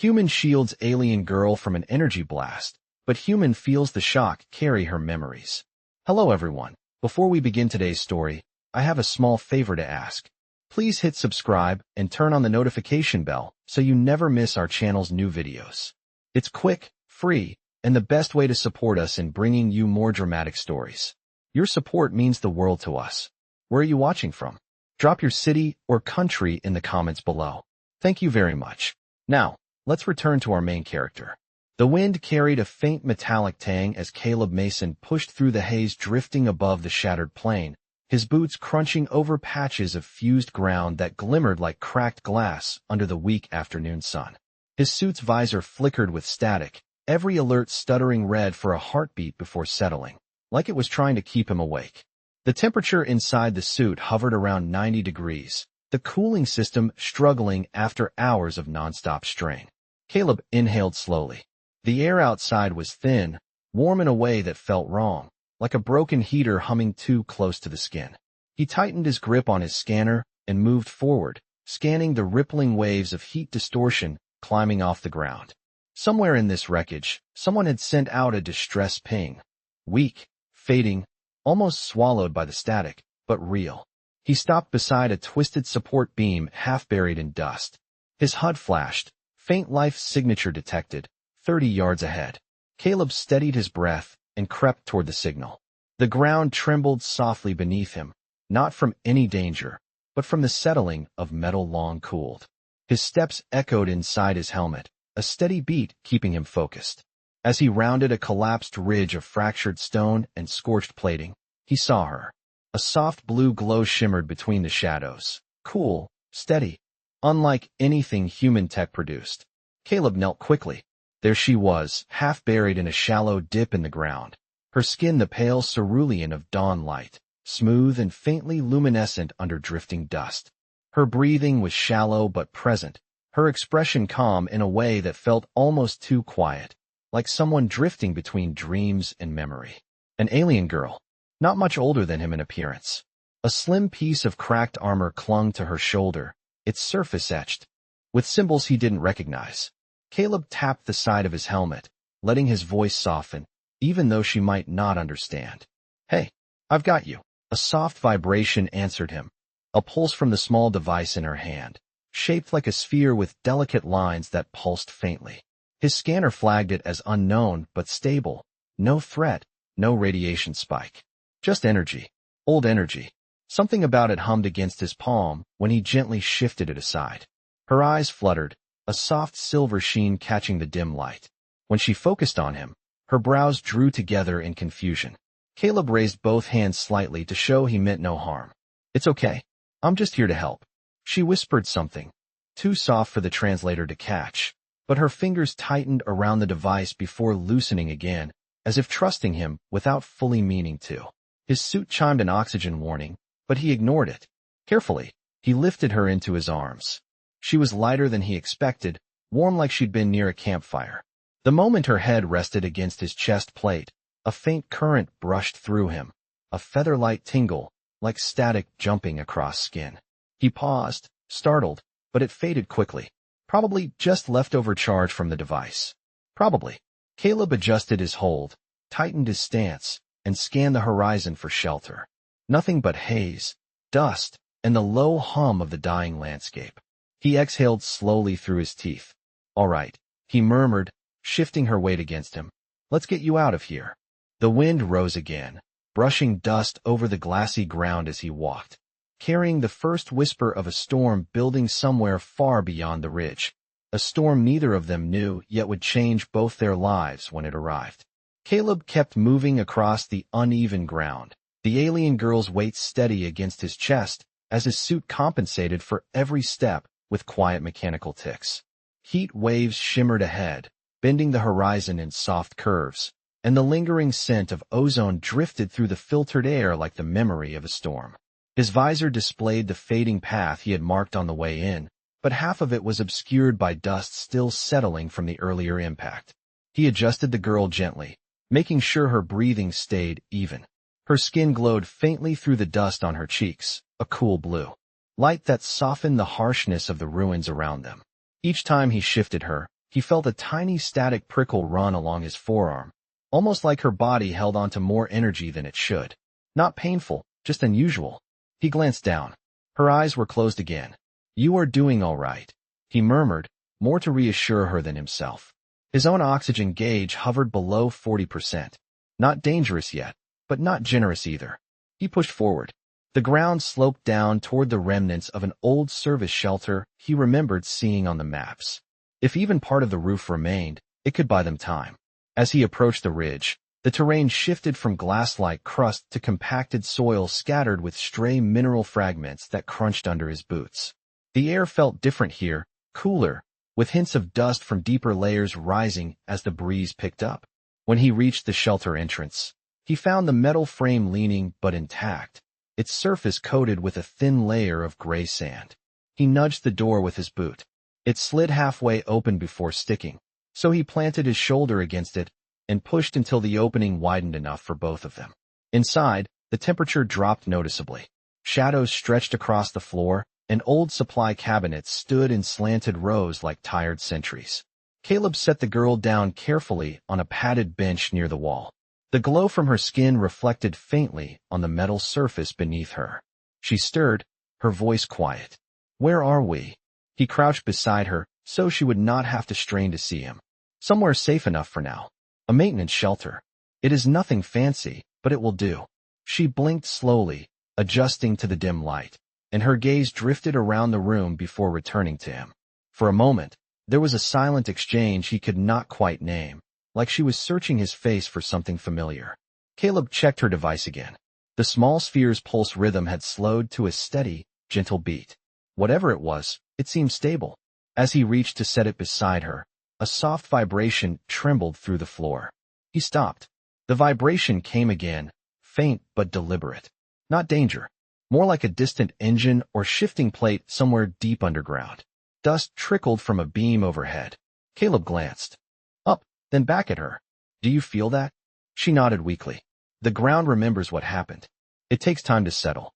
Human shields alien girl from an energy blast, but human feels the shock carry her memories. Hello everyone. Before we begin today's story, I have a small favor to ask. Please hit subscribe and turn on the notification bell so you never miss our channel's new videos. It's quick, free, and the best way to support us in bringing you more dramatic stories. Your support means the world to us. Where are you watching from? Drop your city or country in the comments below. Thank you very much. Now, let's return to our main character. The wind carried a faint metallic tang as Caleb Mason pushed through the haze drifting above the shattered plain, his boots crunching over patches of fused ground that glimmered like cracked glass under the weak afternoon sun. His suit's visor flickered with static, every alert stuttering red for a heartbeat before settling, like it was trying to keep him awake. The temperature inside the suit hovered around 90 degrees, the cooling system struggling after hours of nonstop strain. Caleb inhaled slowly. The air outside was thin, warm in a way that felt wrong, like a broken heater humming too close to the skin. He tightened his grip on his scanner and moved forward, scanning the rippling waves of heat distortion climbing off the ground. Somewhere in this wreckage, someone had sent out a distress ping. Weak, fading, almost swallowed by the static, but real. He stopped beside a twisted support beam half buried in dust. His HUD flashed, faint life signature detected, 30 yards ahead. Caleb steadied his breath and crept toward the signal. The ground trembled softly beneath him, not from any danger, but from the settling of metal long cooled. His steps echoed inside his helmet, a steady beat keeping him focused. As he rounded a collapsed ridge of fractured stone and scorched plating, he saw her. A soft blue glow shimmered between the shadows, cool, steady, unlike anything human tech produced. Caleb knelt quickly. There she was, half buried in a shallow dip in the ground, her skin the pale cerulean of dawn light, smooth and faintly luminescent under drifting dust. Her breathing was shallow but present, her expression calm in a way that felt almost too quiet, like someone drifting between dreams and memory. An alien girl, not much older than him in appearance. A slim piece of cracked armor clung to her shoulder, its surface etched with symbols he didn't recognize. Caleb tapped the side of his helmet, letting his voice soften, even though she might not understand. "Hey, I've got you." A soft vibration answered him, a pulse from the small device in her hand, shaped like a sphere with delicate lines that pulsed faintly. His scanner flagged it as unknown but stable, no threat, no radiation spike. Just energy, old energy. Something about it hummed against his palm when he gently shifted it aside. Her eyes fluttered, a soft silver sheen catching the dim light. When she focused on him, her brows drew together in confusion. Caleb raised both hands slightly to show he meant no harm. "It's okay. I'm just here to help." She whispered something, too soft for the translator to catch, but her fingers tightened around the device before loosening again, as if trusting him without fully meaning to. His suit chimed an oxygen warning, but he ignored it. Carefully, he lifted her into his arms. She was lighter than he expected, warm like she'd been near a campfire. The moment her head rested against his chest plate, a faint current brushed through him, a feather-light tingle, like static jumping across skin. He paused, startled, but it faded quickly. Probably just leftover charge from the device. Probably. Caleb adjusted his hold, tightened his stance, and scanned the horizon for shelter. Nothing but haze, dust, and the low hum of the dying landscape. He exhaled slowly through his teeth. "All right," he murmured, shifting her weight against him. "Let's get you out of here." The wind rose again, brushing dust over the glassy ground as he walked, carrying the first whisper of a storm building somewhere far beyond the ridge. A storm neither of them knew yet would change both their lives when it arrived. Caleb kept moving across the uneven ground, the alien girl's weight steady against his chest as his suit compensated for every step with quiet mechanical ticks. Heat waves shimmered ahead, bending the horizon in soft curves, and the lingering scent of ozone drifted through the filtered air like the memory of a storm. His visor displayed the fading path he had marked on the way in, but half of it was obscured by dust still settling from the earlier impact. He adjusted the girl gently, making sure her breathing stayed even. Her skin glowed faintly through the dust on her cheeks, a cool blue. light that softened the harshness of the ruins around them. Each time he shifted her, He felt a tiny static prickle run along his forearm, almost like her body held onto more energy than it should. Not painful, just unusual. He glanced down. Her eyes were closed again. "You are doing all right," he murmured, more to reassure her than himself. His own oxygen gauge hovered below 40%. Not dangerous yet, but not generous either. He pushed forward. The ground sloped down toward the remnants of an old service shelter he remembered seeing on the maps. If even part of the roof remained, it could buy them time. As he approached the ridge, the terrain shifted from glass-like crust to compacted soil scattered with stray mineral fragments that crunched under his boots. The air felt different here, cooler, with hints of dust from deeper layers rising as the breeze picked up. When he reached the shelter entrance, he found the metal frame leaning but intact, its surface coated with a thin layer of gray sand. He nudged the door with his boot. It slid halfway open before sticking, so he planted his shoulder against it and pushed until the opening widened enough for both of them. Inside, the temperature dropped noticeably. Shadows stretched across the floor, and old supply cabinets stood in slanted rows like tired sentries. Caleb set the girl down carefully on a padded bench near the wall. The glow from her skin reflected faintly on the metal surface beneath her. She stirred, her voice quiet. "Where are we?" He crouched beside her, so she would not have to strain to see him. "Somewhere safe enough for now. A maintenance shelter. It is nothing fancy, but it will do." She blinked slowly, adjusting to the dim light, and her gaze drifted around the room before returning to him. For a moment, there was a silent exchange he could not quite name, like she was searching his face for something familiar. Caleb checked her device again. The small sphere's pulse rhythm had slowed to a steady, gentle beat. Whatever it was, it seemed stable. As he reached to set it beside her, a soft vibration trembled through the floor. He stopped. The vibration came again, faint but deliberate. Not danger. More like a distant engine or shifting plate somewhere deep underground. Dust trickled from a beam overhead. Caleb glanced up, then back at her. "Do you feel that?" She nodded weakly. "The ground remembers what happened. It takes time to settle."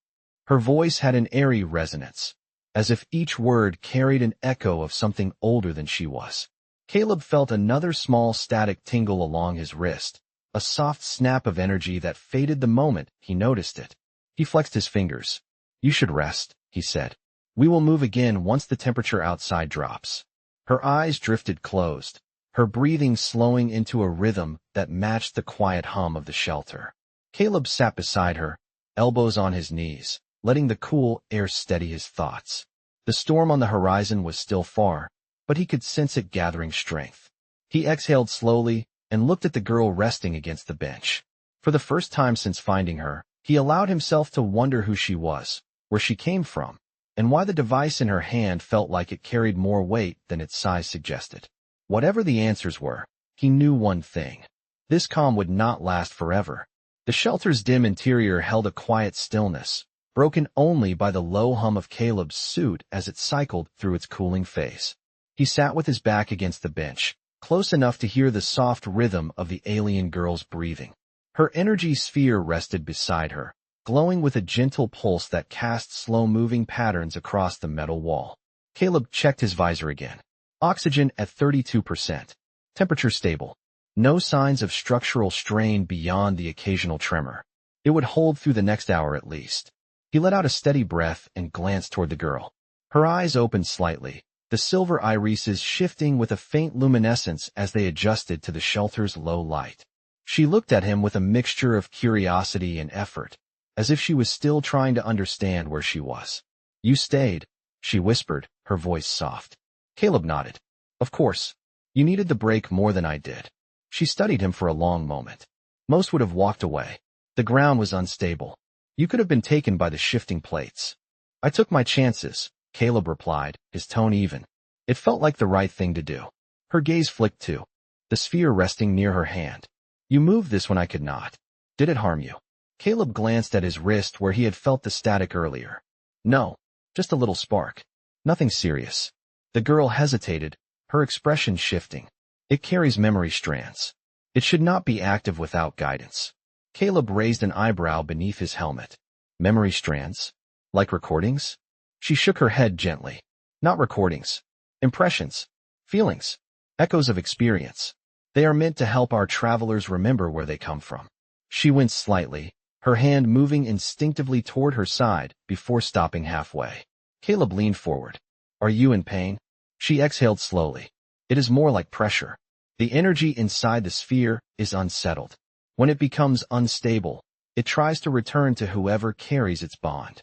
Her voice had an airy resonance, as if each word carried an echo of something older than she was. Caleb felt another small static tingle along his wrist, a soft snap of energy that faded the moment he noticed it. He flexed his fingers. "You should rest," he said. "We will move again once the temperature outside drops." Her eyes drifted closed, her breathing slowing into a rhythm that matched the quiet hum of the shelter. Caleb sat beside her, elbows on his knees, letting the cool air steady his thoughts. The storm on the horizon was still far, but he could sense it gathering strength. He exhaled slowly and looked at the girl resting against the bench. For the first time since finding her, he allowed himself to wonder who she was, where she came from, and why the device in her hand felt like it carried more weight than its size suggested. Whatever the answers were, he knew one thing. This calm would not last forever. The shelter's dim interior held a quiet stillness, broken only by the low hum of Caleb's suit as it cycled through its cooling phase. He sat with his back against the bench, close enough to hear the soft rhythm of the alien girl's breathing. Her energy sphere rested beside her, glowing with a gentle pulse that cast slow-moving patterns across the metal wall. Caleb checked his visor again. Oxygen at 32%. Temperature stable. No signs of structural strain beyond the occasional tremor. It would hold through the next hour at least. He let out a steady breath and glanced toward the girl. Her eyes opened slightly, the silver irises shifting with a faint luminescence as they adjusted to the shelter's low light. She looked at him with a mixture of curiosity and effort, as if she was still trying to understand where she was. "You stayed," she whispered, her voice soft. Caleb nodded. "Of course. You needed the break more than I did." She studied him for a long moment. Most would have walked away. The ground was unstable. You could have been taken by the shifting plates. "I took my chances," Caleb replied, his tone even. It felt like the right thing to do. Her gaze flicked too, the sphere resting near her hand. "You moved this when I could not. Did it harm you?" Caleb glanced at his wrist where he had felt the static earlier. "No, just a little spark. Nothing serious." The girl hesitated, her expression shifting. "It carries memory strands. It should not be active without guidance." Caleb raised an eyebrow beneath his helmet. "Memory strands? Like recordings?" She shook her head gently. "Not recordings. Impressions. Feelings. Echoes of experience. They are meant to help our travelers remember where they come from. She winced slightly, her hand moving instinctively toward her side before stopping halfway. Caleb leaned forward. Are you in pain? She exhaled slowly. It is more like pressure. The energy inside the sphere is unsettled. When it becomes unstable, it tries to return to whoever carries its bond.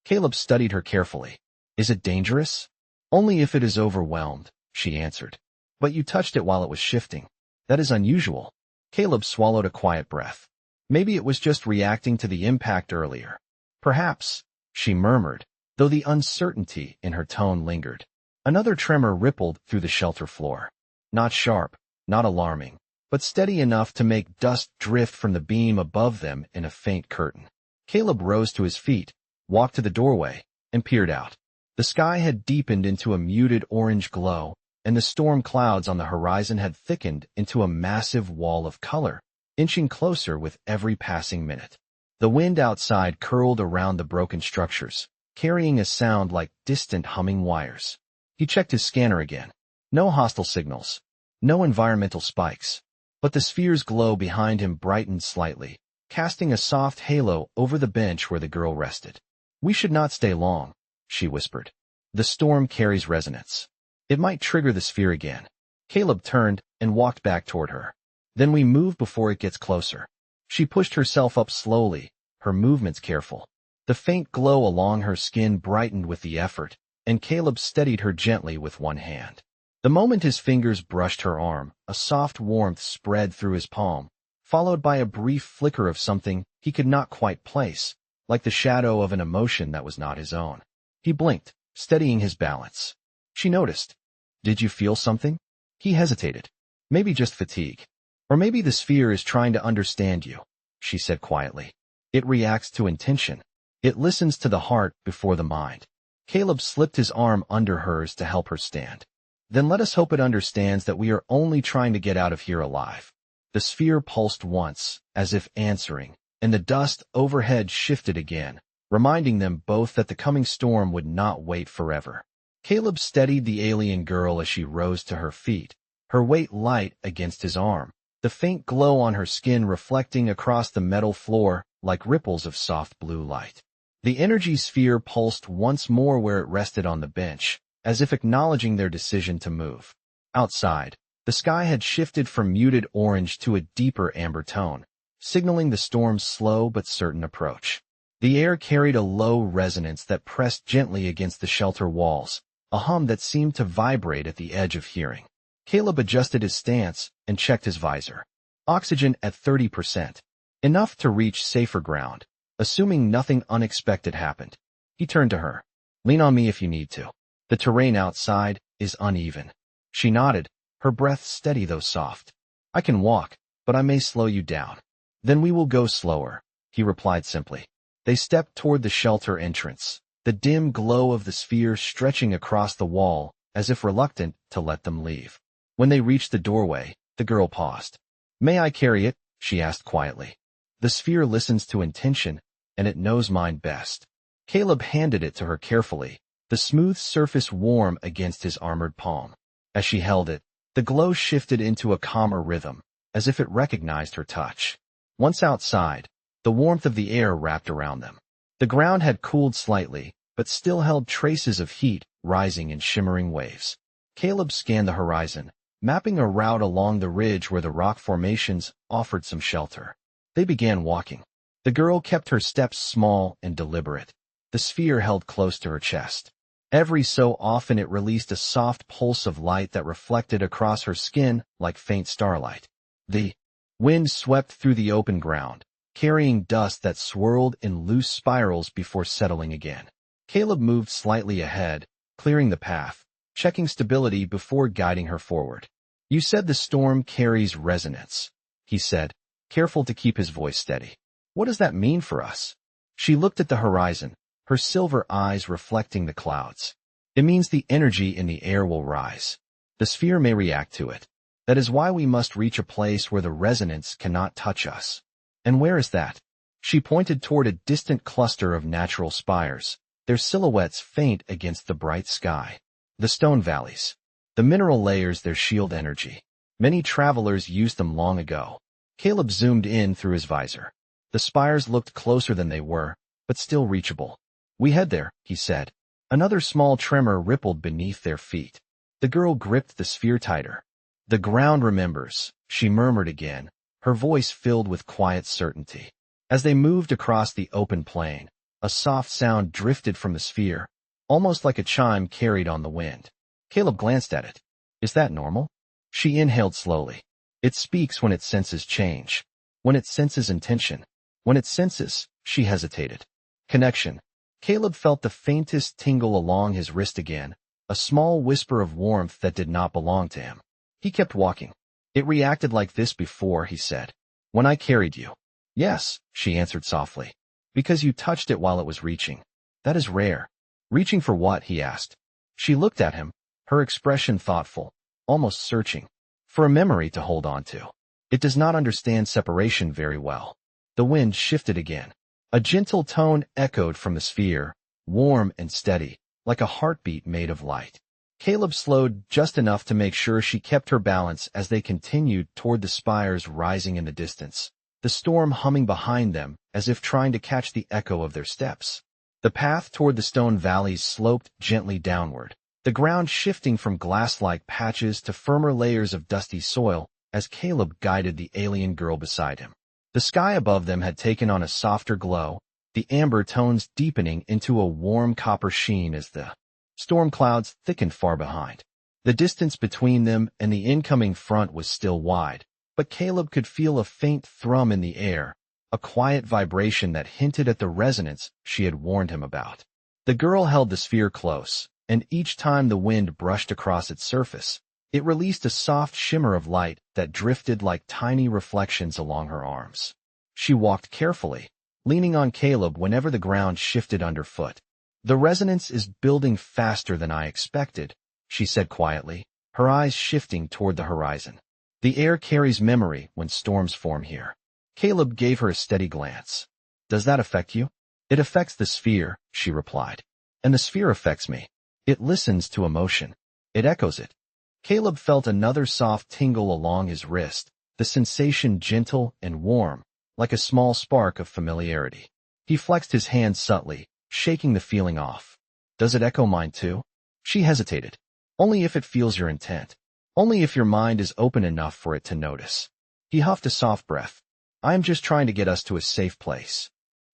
Caleb studied her carefully. Is it dangerous? Only if it is overwhelmed, she answered. But you touched it while it was shifting. That is unusual. Caleb swallowed a quiet breath. Maybe it was just reacting to the impact earlier. Perhaps, she murmured, though the uncertainty in her tone lingered. Another tremor rippled through the shelter floor. Not sharp, not alarming, but steady enough to make dust drift from the beam above them in a faint curtain. Caleb rose to his feet, walked to the doorway, and peered out. The sky had deepened into a muted orange glow, and the storm clouds on the horizon had thickened into a massive wall of color, inching closer with every passing minute. The wind outside curled around the broken structures, carrying a sound like distant humming wires. He checked his scanner again. No hostile signals. No environmental spikes. But the sphere's glow behind him brightened slightly, casting a soft halo over the bench where the girl rested. We should not stay long, she whispered. The storm carries resonance. It might trigger the sphere again. Caleb turned and walked back toward her. Then we move before it gets closer. She pushed herself up slowly, her movements careful. The faint glow along her skin brightened with the effort, and Caleb steadied her gently with one hand. The moment his fingers brushed her arm, a soft warmth spread through his palm, followed by a brief flicker of something he could not quite place, like the shadow of an emotion that was not his own. He blinked, steadying his balance. She noticed. Did you feel something? He hesitated. Maybe just fatigue. Or maybe the sphere is trying to understand you, she said quietly. It reacts to intention. It listens to the heart before the mind. Caleb slipped his arm under hers to help her stand. Then let us hope it understands that we are only trying to get out of here alive. The sphere pulsed once, as if answering, and the dust overhead shifted again, reminding them both that the coming storm would not wait forever. Caleb steadied the alien girl as she rose to her feet, her weight light against his arm, the faint glow on her skin reflecting across the metal floor like ripples of soft blue light. The energy sphere pulsed once more where it rested on the bench, as if acknowledging their decision to move. Outside, the sky had shifted from muted orange to a deeper amber tone, signaling the storm's slow but certain approach. The air carried a low resonance that pressed gently against the shelter walls, a hum that seemed to vibrate at the edge of hearing. Caleb adjusted his stance and checked his visor. Oxygen at 30%. Enough to reach safer ground, assuming nothing unexpected happened. He turned to her. Lean on me if you need to. The terrain outside is uneven. She nodded, her breath steady though soft. I can walk, but I may slow you down. Then we will go slower, he replied simply. They stepped toward the shelter entrance, the dim glow of the sphere stretching across the wall, as if reluctant to let them leave. When they reached the doorway, the girl paused. May I carry it? She asked quietly. The sphere listens to intention, and it knows mine best. Caleb handed it to her carefully, the smooth surface warm against his armored palm. As she held it, the glow shifted into a calmer rhythm, as if it recognized her touch. Once outside, the warmth of the air wrapped around them. The ground had cooled slightly, but still held traces of heat rising in shimmering waves. Caleb scanned the horizon, mapping a route along the ridge where the rock formations offered some shelter. They began walking. The girl kept her steps small and deliberate, the sphere held close to her chest. Every so often it released a soft pulse of light that reflected across her skin like faint starlight. The wind swept through the open ground, carrying dust that swirled in loose spirals before settling again. Caleb moved slightly ahead, clearing the path, checking stability before guiding her forward. You said the storm carries resonance, he said, careful to keep his voice steady. What does that mean for us? She looked at the horizon, her silver eyes reflecting the clouds. It means the energy in the air will rise. The sphere may react to it. That is why we must reach a place where the resonance cannot touch us. And where is that? She pointed toward a distant cluster of natural spires, their silhouettes faint against the bright sky. The stone valleys. The mineral layers their shield energy. Many travelers used them long ago. Caleb zoomed in through his visor. The spires looked closer than they were, but still reachable. We head there, he said. Another small tremor rippled beneath their feet. The girl gripped the sphere tighter. The ground remembers, she murmured again, her voice filled with quiet certainty. As they moved across the open plain, a soft sound drifted from the sphere, almost like a chime carried on the wind. Caleb glanced at it. Is that normal? She inhaled slowly. It speaks when it senses change. When it senses intention. When it senses, she hesitated. Connection. Caleb felt the faintest tingle along his wrist again, a small whisper of warmth that did not belong to him. He kept walking. It reacted like this before, he said. When I carried you. Yes, she answered softly. Because you touched it while it was reaching. That is rare. Reaching for what? He asked. She looked at him, her expression thoughtful, almost searching. For a memory to hold on to. It does not understand separation very well. The wind shifted again. A gentle tone echoed from the sphere, warm and steady, like a heartbeat made of light. Caleb slowed just enough to make sure she kept her balance as they continued toward the spires rising in the distance, the storm humming behind them as if trying to catch the echo of their steps. The path toward the stone valleys sloped gently downward, the ground shifting from glass-like patches to firmer layers of dusty soil as Caleb guided the alien girl beside him. The sky above them had taken on a softer glow, the amber tones deepening into a warm copper sheen as the storm clouds thickened far behind. The distance between them and the incoming front was still wide, but Caleb could feel a faint thrum in the air, a quiet vibration that hinted at the resonance she had warned him about. The girl held the sphere close, and each time the wind brushed across its surface, it released a soft shimmer of light that drifted like tiny reflections along her arms. She walked carefully, leaning on Caleb whenever the ground shifted underfoot. The resonance is building faster than I expected, she said quietly, her eyes shifting toward the horizon. The air carries memory when storms form here. Caleb gave her a steady glance. Does that affect you? It affects the sphere, she replied. And the sphere affects me. It listens to emotion. It echoes it. Caleb felt another soft tingle along his wrist, the sensation gentle and warm, like a small spark of familiarity. He flexed his hand subtly, shaking the feeling off. Does it echo mine too? She hesitated. Only if it feels your intent. Only if your mind is open enough for it to notice. He huffed a soft breath. I am just trying to get us to a safe place.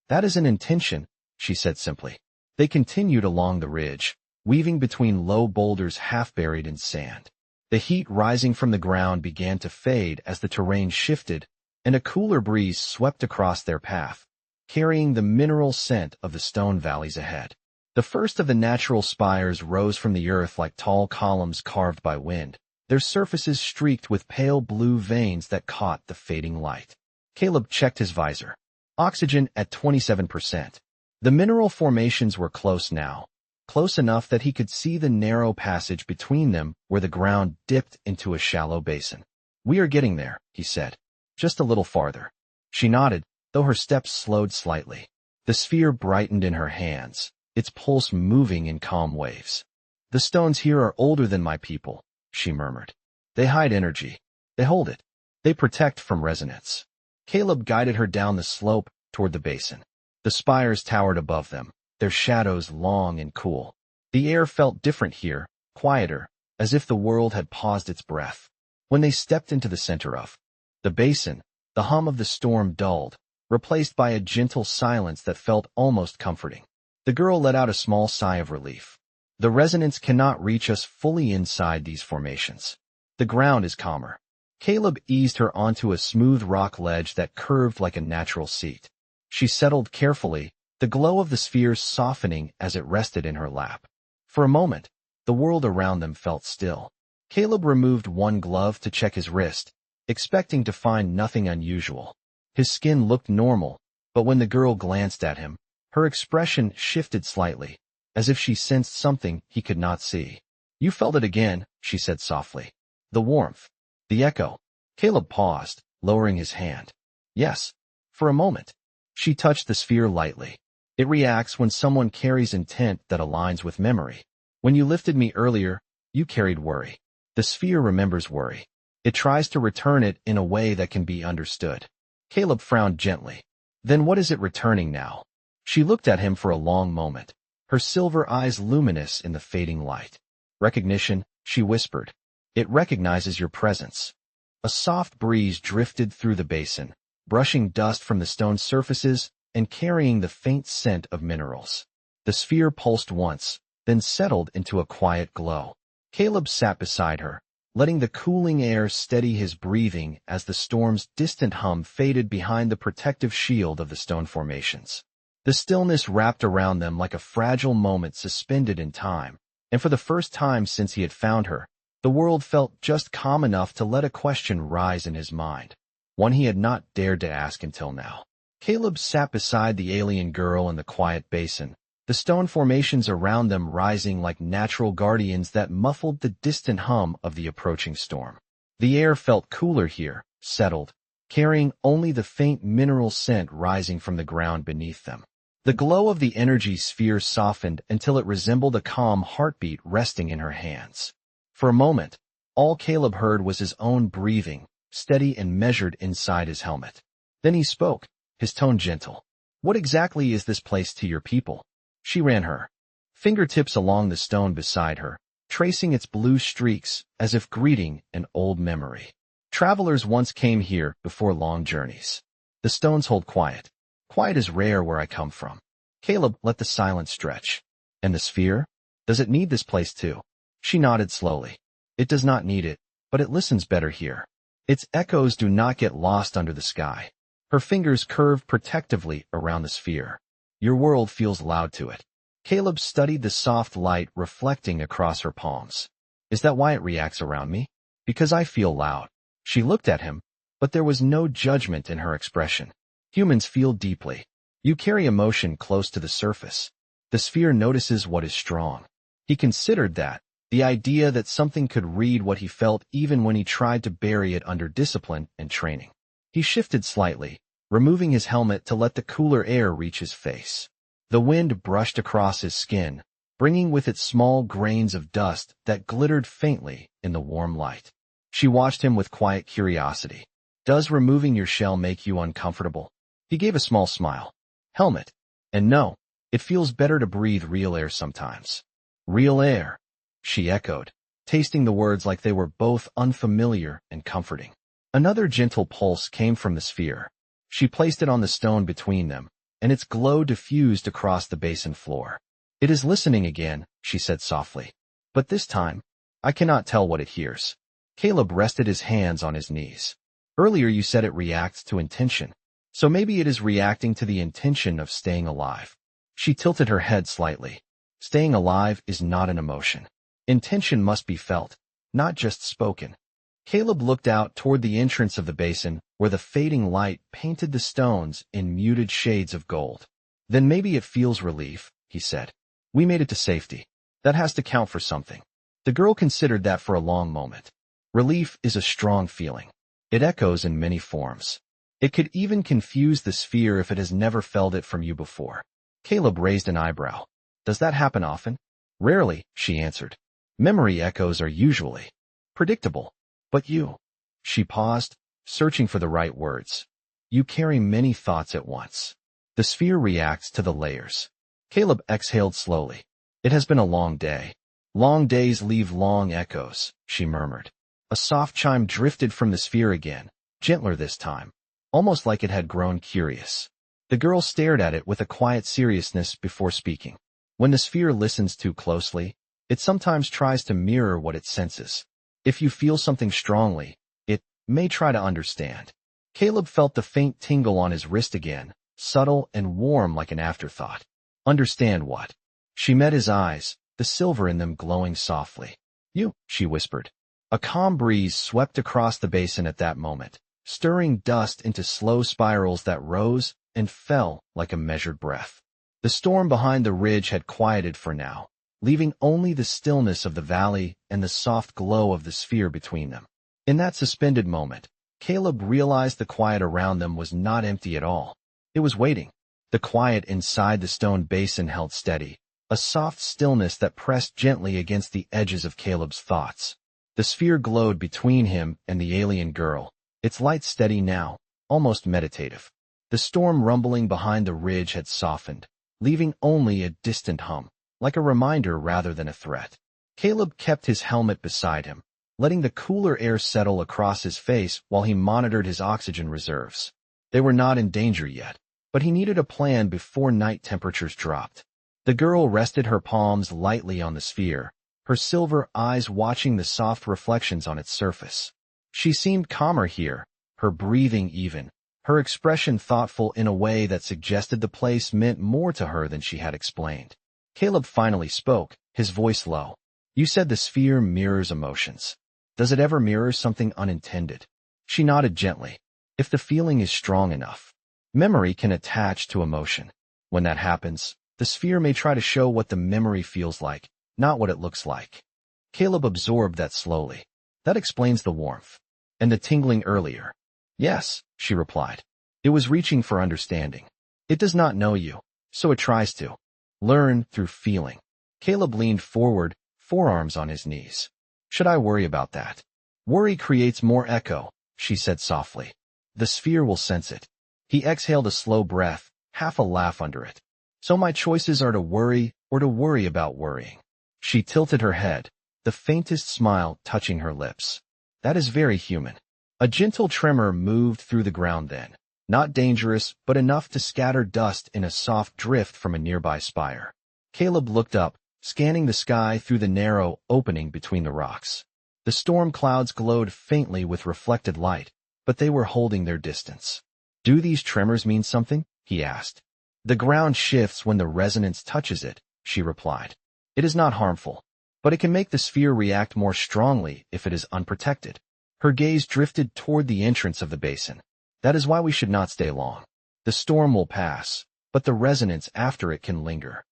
That is an intention, she said simply. They continued along the ridge, weaving between low boulders half buried in sand. The heat rising from the ground began to fade as the terrain shifted, and a cooler breeze swept across their path, carrying the mineral scent of the stone valleys ahead. The first of the natural spires rose from the earth like tall columns carved by wind, their surfaces streaked with pale blue veins that caught the fading light. Caleb checked his visor. Oxygen at 27%. The mineral formations were close now, close enough that he could see the narrow passage between them where the ground dipped into a shallow basin. We are getting there, he said. Just a little farther. She nodded, though her steps slowed slightly. The sphere brightened in her hands, its pulse moving in calm waves. The stones here are older than my people, she murmured. They hide energy. They hold it. They protect from resonance. Caleb guided her down the slope toward the basin. The spires towered above them, their shadows long and cool. The air felt different here, quieter, as if the world had paused its breath. When they stepped into the center of the basin, the hum of the storm dulled, replaced by a gentle silence that felt almost comforting. The girl let out a small sigh of relief. The resonance cannot reach us fully inside these formations. The ground is calmer. Caleb eased her onto a smooth rock ledge that curved like a natural seat. She settled carefully, the glow of the sphere softening as it rested in her lap. For a moment, the world around them felt still. Caleb removed one glove to check his wrist, expecting to find nothing unusual. His skin looked normal, but when the girl glanced at him, her expression shifted slightly, as if she sensed something he could not see. You felt it again, she said softly. The warmth. The echo. Caleb paused, lowering his hand. Yes. For a moment. She touched the sphere lightly. It reacts when someone carries intent that aligns with memory. When you lifted me earlier, you carried worry. The sphere remembers worry. It tries to return it in a way that can be understood. Caleb frowned gently. Then what is it returning now? She looked at him for a long moment, her silver eyes luminous in the fading light. Recognition, she whispered. It recognizes your presence. A soft breeze drifted through the basin, brushing dust from the stone surfaces and carrying the faint scent of minerals. The sphere pulsed once, then settled into a quiet glow. Caleb sat beside her, letting the cooling air steady his breathing as the storm's distant hum faded behind the protective shield of the stone formations. The stillness wrapped around them like a fragile moment suspended in time, and for the first time since he had found her, the world felt just calm enough to let a question rise in his mind, one he had not dared to ask until now. Caleb sat beside the alien girl in the quiet basin, the stone formations around them rising like natural guardians that muffled the distant hum of the approaching storm. The air felt cooler here, settled, carrying only the faint mineral scent rising from the ground beneath them. The glow of the energy sphere softened until it resembled a calm heartbeat resting in her hands. For a moment, all Caleb heard was his own breathing, steady and measured inside his helmet. Then he spoke, his tone gentle. What exactly is this place to your people? She ran her fingertips along the stone beside her, tracing its blue streaks as if greeting an old memory. Travelers once came here before long journeys. The stones hold quiet. Quiet is rare where I come from. Caleb let the silence stretch. And the sphere? Does it need this place too? She nodded slowly. It does not need it, but it listens better here. Its echoes do not get lost under the sky. Her fingers curved protectively around the sphere. Your world feels loud to it. Caleb studied the soft light reflecting across her palms. Is that why it reacts around me? Because I feel loud. She looked at him, but there was no judgment in her expression. Humans feel deeply. You carry emotion close to the surface. The sphere notices what is strong. He considered that, the idea that something could read what he felt even when he tried to bury it under discipline and training. He shifted slightly, removing his helmet to let the cooler air reach his face. The wind brushed across his skin, bringing with it small grains of dust that glittered faintly in the warm light. She watched him with quiet curiosity. Does removing your shell make you uncomfortable? He gave a small smile. Helmet. And no, it feels better to breathe real air sometimes. Real air, she echoed, tasting the words like they were both unfamiliar and comforting. Another gentle pulse came from the sphere. She placed it on the stone between them, and its glow diffused across the basin floor. It is listening again, she said softly. But this time, I cannot tell what it hears. Caleb rested his hands on his knees. Earlier you said it reacts to intention. So maybe it is reacting to the intention of staying alive. She tilted her head slightly. Staying alive is not an emotion. Intention must be felt, not just spoken. Caleb looked out toward the entrance of the basin, where the fading light painted the stones in muted shades of gold. Then maybe it feels relief, he said. We made it to safety. That has to count for something. The girl considered that for a long moment. Relief is a strong feeling. It echoes in many forms. It could even confuse the sphere if it has never felt it from you before. Caleb raised an eyebrow. Does that happen often? Rarely, she answered. Memory echoes are usually predictable. But you. She paused, searching for the right words. You carry many thoughts at once. The sphere reacts to the layers. Caleb exhaled slowly. It has been a long day. Long days leave long echoes, she murmured. A soft chime drifted from the sphere again, gentler this time, almost like it had grown curious. The girl stared at it with a quiet seriousness before speaking. When the sphere listens too closely, it sometimes tries to mirror what it senses. If you feel something strongly, it may try to understand. Caleb felt the faint tingle on his wrist again, subtle and warm like an afterthought. Understand what? She met his eyes, the silver in them glowing softly. You, she whispered. A calm breeze swept across the basin at that moment, stirring dust into slow spirals that rose and fell like a measured breath. The storm behind the ridge had quieted for now, leaving only the stillness of the valley and the soft glow of the sphere between them. In that suspended moment, Caleb realized the quiet around them was not empty at all. It was waiting. The quiet inside the stone basin held steady, a soft stillness that pressed gently against the edges of Caleb's thoughts. The sphere glowed between him and the alien girl, its light steady now, almost meditative. The storm rumbling behind the ridge had softened, leaving only a distant hum, like a reminder rather than a threat. Caleb kept his helmet beside him, letting the cooler air settle across his face while he monitored his oxygen reserves. They were not in danger yet, but he needed a plan before night temperatures dropped. The girl rested her palms lightly on the sphere, her silver eyes watching the soft reflections on its surface. She seemed calmer here, her breathing even, her expression thoughtful in a way that suggested the place meant more to her than she had explained. Caleb finally spoke, his voice low. "You said the sphere mirrors emotions. Does it ever mirror something unintended?" She nodded gently. "If the feeling is strong enough. Memory can attach to emotion. When that happens, the sphere may try to show what the memory feels like, not what it looks like." Caleb absorbed that slowly. That explains the warmth. And the tingling earlier. "Yes," she replied. "It was reaching for understanding. It does not know you, so it tries to learn through feeling." Caleb leaned forward, forearms on his knees. "Should I worry about that?" "Worry creates more echo," she said softly. "The sphere will sense it." He exhaled a slow breath, half a laugh under it. "So my choices are to worry or to worry about worrying." She tilted her head, the faintest smile touching her lips. "That is very human." A gentle tremor moved through the ground then, not dangerous but enough to scatter dust in a soft drift from a nearby spire. Caleb looked up, scanning the sky through the narrow opening between the rocks. The storm clouds glowed faintly with reflected light, but they were holding their distance. "Do these tremors mean something?" he asked. "The ground shifts when the resonance touches it," she replied. "It is not harmful, but it can make the sphere react more strongly if it is unprotected." Her gaze drifted toward the entrance of the basin. "That is why we should not stay long. The storm will pass, but the resonance after it can linger."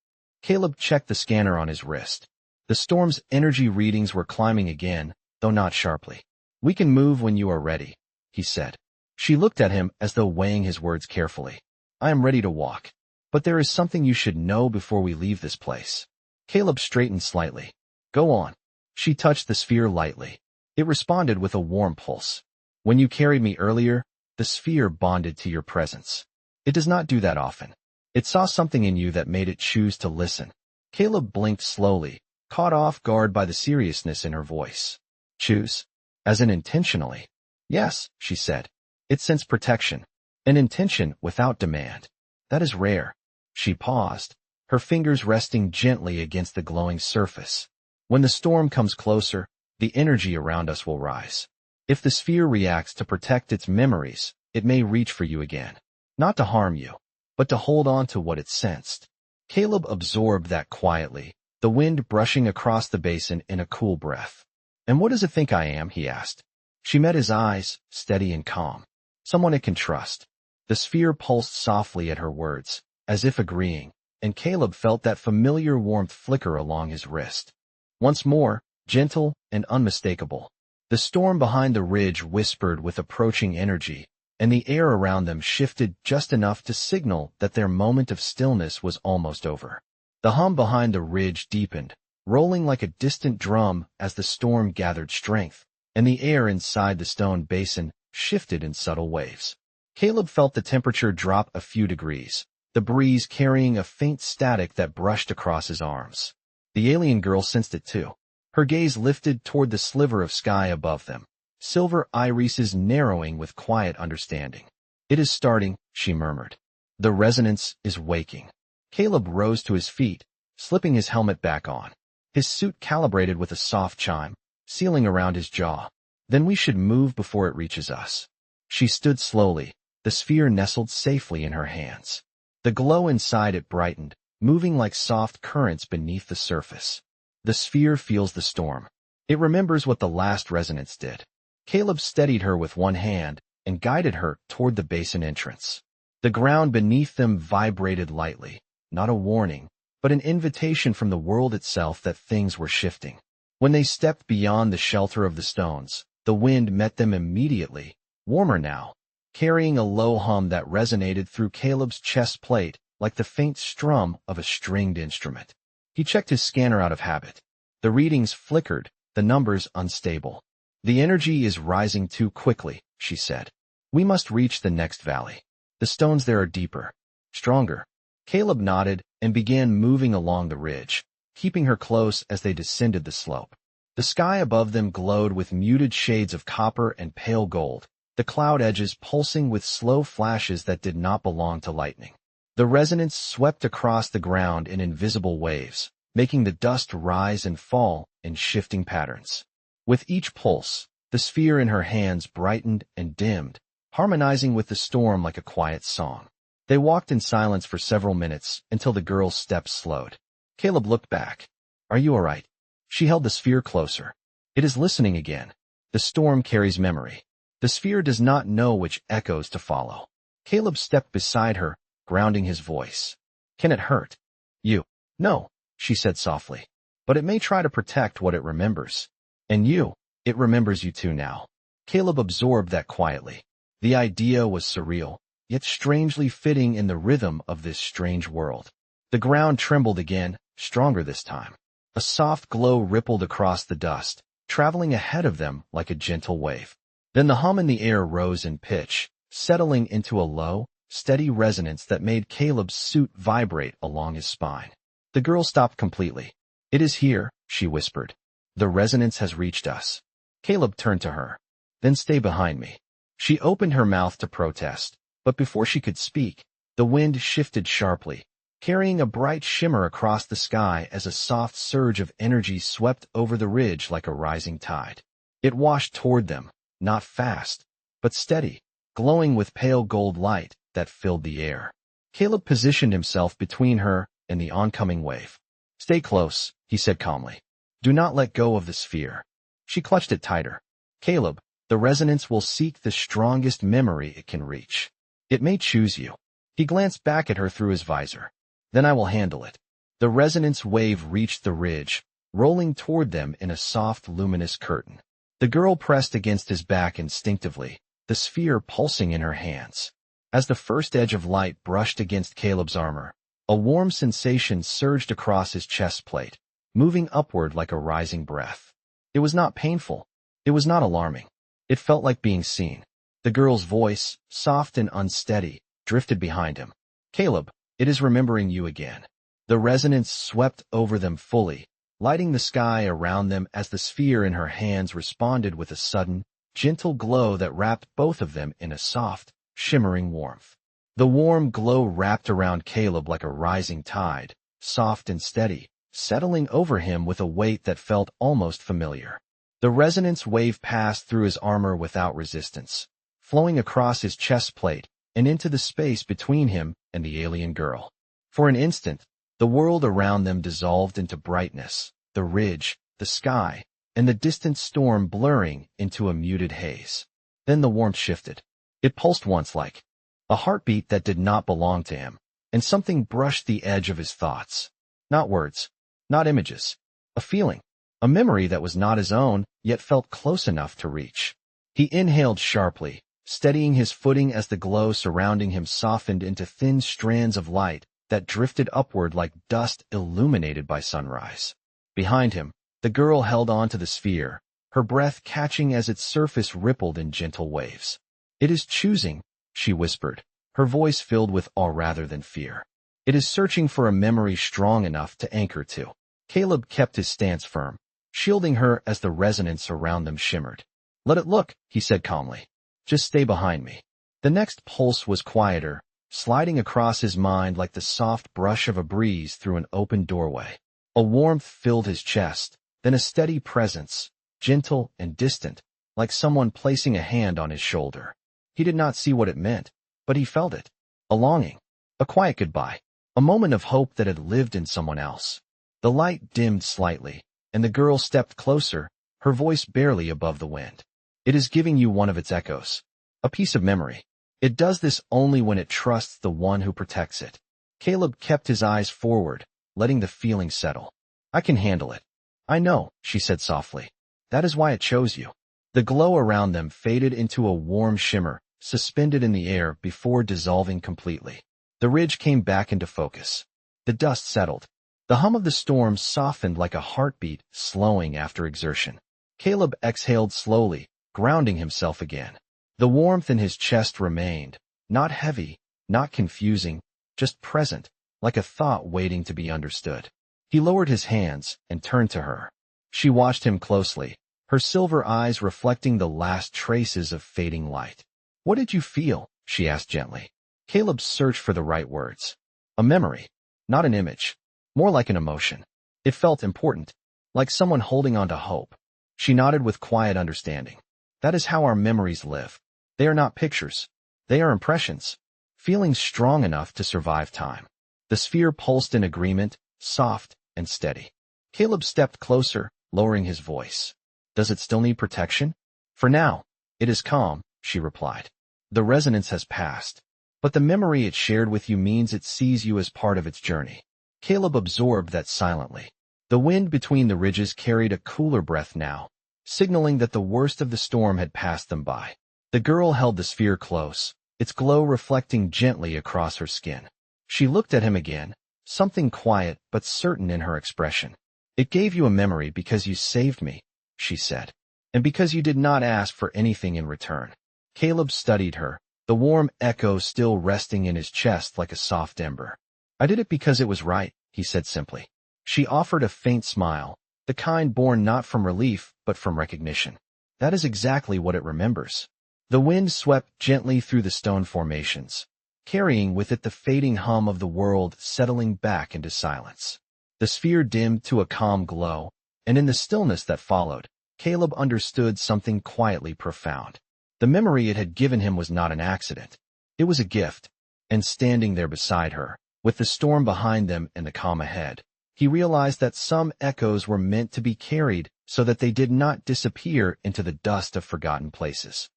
Caleb checked the scanner on his wrist. The storm's energy readings were climbing again, though not sharply. "We can move when you are ready," he said. She looked at him as though weighing his words carefully. "I am ready to walk. But there is something you should know before we leave this place." Caleb straightened slightly. "Go on." She touched the sphere lightly. It responded with a warm pulse. "When you carried me earlier, the sphere bonded to your presence. It does not do that often. It saw something in you that made it choose to listen." Caleb blinked slowly, caught off guard by the seriousness in her voice. "Choose? As in intentionally?" "Yes," she said. "It sensed protection. An intention without demand. That is rare." She paused, her fingers resting gently against the glowing surface. "When the storm comes closer, the energy around us will rise. If the sphere reacts to protect its memories, it may reach for you again. Not to harm you, but to hold on to what it sensed." Caleb absorbed that quietly, the wind brushing across the basin in a cool breath. "And what does it think I am?" he asked. She met his eyes, steady and calm. "Someone it can trust." The sphere pulsed softly at her words, as if agreeing, and Caleb felt that familiar warmth flicker along his wrist. Once more, gentle and unmistakable. The storm behind the ridge whispered with approaching energy, and the air around them shifted just enough to signal that their moment of stillness was almost over. The hum behind the ridge deepened, rolling like a distant drum as the storm gathered strength, and the air inside the stone basin shifted in subtle waves. Caleb felt the temperature drop a few degrees, the breeze carrying a faint static that brushed across his arms. The alien girl sensed it too. Her gaze lifted toward the sliver of sky above them, silver irises narrowing with quiet understanding. "It is starting," she murmured. "The resonance is waking." Caleb rose to his feet, slipping his helmet back on. His suit calibrated with a soft chime, sealing around his jaw. "Then we should move before it reaches us." She stood slowly, the sphere nestled safely in her hands. The glow inside it brightened, moving like soft currents beneath the surface. The sphere feels the storm. It remembers what the last resonance did. Caleb steadied her with one hand and guided her toward the basin entrance. The ground beneath them vibrated lightly, not a warning, but an invitation from the world itself that things were shifting. When they stepped beyond the shelter of the stones, the wind met them immediately, warmer now, carrying a low hum that resonated through Caleb's chest plate like the faint strum of a stringed instrument. He checked his scanner out of habit. The readings flickered, the numbers unstable. The energy is rising too quickly, she said. We must reach the next valley. The stones there are deeper, stronger. Caleb nodded and began moving along the ridge, keeping her close as they descended the slope. The sky above them glowed with muted shades of copper and pale gold, the cloud edges pulsing with slow flashes that did not belong to lightning. The resonance swept across the ground in invisible waves, making the dust rise and fall in shifting patterns. With each pulse, the sphere in her hands brightened and dimmed, harmonizing with the storm like a quiet song. They walked in silence for several minutes until the girl's steps slowed. Caleb looked back. Are you all right? She held the sphere closer. It is listening again. The storm carries memory. The sphere does not know which echoes to follow. Caleb stepped beside her, grounding his voice. Can it hurt? You? No, she said softly. But it may try to protect what it remembers. And you? It remembers you too now. Caleb absorbed that quietly. The idea was surreal, yet strangely fitting in the rhythm of this strange world. The ground trembled again, stronger this time. A soft glow rippled across the dust, traveling ahead of them like a gentle wave. Then the hum in the air rose in pitch, settling into a low, steady resonance that made Caleb's suit vibrate along his spine. The girl stopped completely. It is here, she whispered. The resonance has reached us. Caleb turned to her. Then stay behind me. She opened her mouth to protest, but before she could speak, the wind shifted sharply, carrying a bright shimmer across the sky as a soft surge of energy swept over the ridge like a rising tide. It washed toward them, not fast, but steady, glowing with pale gold light that filled the air. Caleb positioned himself between her and the oncoming wave. Stay close, he said calmly. Do not let go of the sphere. She clutched it tighter. Caleb, the resonance will seek the strongest memory it can reach. It may choose you. He glanced back at her through his visor. Then I will handle it. The resonance wave reached the ridge, rolling toward them in a soft, luminous curtain. The girl pressed against his back instinctively, the sphere pulsing in her hands. As the first edge of light brushed against Caleb's armor, a warm sensation surged across his chest plate, moving upward like a rising breath. It was not painful. It was not alarming. It felt like being seen. The girl's voice, soft and unsteady, drifted behind him. Caleb, it is remembering you again. The resonance swept over them fully, lighting the sky around them as the sphere in her hands responded with a sudden, gentle glow that wrapped both of them in a soft, shimmering warmth. The warm glow wrapped around Caleb like a rising tide, soft and steady, settling over him with a weight that felt almost familiar. The resonance wave passed through his armor without resistance, flowing across his chest plate and into the space between him and the alien girl. For an instant, the world around them dissolved into brightness, the ridge, the sky, and the distant storm blurring into a muted haze. Then the warmth shifted. It pulsed once like a heartbeat that did not belong to him, and something brushed the edge of his thoughts. Not words, not images, a feeling, a memory that was not his own, yet felt close enough to reach. He inhaled sharply, steadying his footing as the glow surrounding him softened into thin strands of light that drifted upward like dust illuminated by sunrise. Behind him, the girl held on to the sphere, her breath catching as its surface rippled in gentle waves. It is choosing, she whispered, her voice filled with awe rather than fear. It is searching for a memory strong enough to anchor to. Caleb kept his stance firm, shielding her as the resonance around them shimmered. Let it look, he said calmly. Just stay behind me. The next pulse was quieter, sliding across his mind like the soft brush of a breeze through an open doorway. A warmth filled his chest, then a steady presence, gentle and distant, like someone placing a hand on his shoulder. He did not see what it meant, but he felt it. A longing, a quiet goodbye, a moment of hope that had lived in someone else. The light dimmed slightly, and the girl stepped closer, her voice barely above the wind. It is giving you one of its echoes, a piece of memory. It does this only when it trusts the one who protects it. Caleb kept his eyes forward, letting the feeling settle. I can handle it. I know, she said softly. That is why it chose you. The glow around them faded into a warm shimmer, suspended in the air before dissolving completely. The ridge came back into focus. The dust settled. The hum of the storm softened like a heartbeat, slowing after exertion. Caleb exhaled slowly, grounding himself again. The warmth in his chest remained, not heavy, not confusing, just present, like a thought waiting to be understood. He lowered his hands and turned to her. She watched him closely, her silver eyes reflecting the last traces of fading light. "What did you feel?" she asked gently. Caleb searched for the right words. "A memory, not an image. More like an emotion. It felt important, like someone holding on to hope." She nodded with quiet understanding. "That is how our memories live. They are not pictures. They are impressions. Feelings strong enough to survive time." The sphere pulsed in agreement, soft and steady. Caleb stepped closer, lowering his voice. "Does it still need protection?" "For now, it is calm," she replied. "The resonance has passed, but the memory it shared with you means it sees you as part of its journey." Caleb absorbed that silently. The wind between the ridges carried a cooler breath now, signaling that the worst of the storm had passed them by. The girl held the sphere close, its glow reflecting gently across her skin. She looked at him again, something quiet but certain in her expression. "It gave you a memory because you saved me," she said, "and because you did not ask for anything in return." Caleb studied her, the warm echo still resting in his chest like a soft ember. "I did it because it was right," he said simply. She offered a faint smile, the kind born not from relief but from recognition. That is exactly what it remembers. The wind swept gently through the stone formations, carrying with it the fading hum of the world settling back into silence. The sphere dimmed to a calm glow, and in the stillness that followed, Caleb understood something quietly profound. The memory it had given him was not an accident. It was a gift, and standing there beside her, with the storm behind them and the calm ahead, he realized that some echoes were meant to be carried so that they did not disappear into the dust of forgotten places.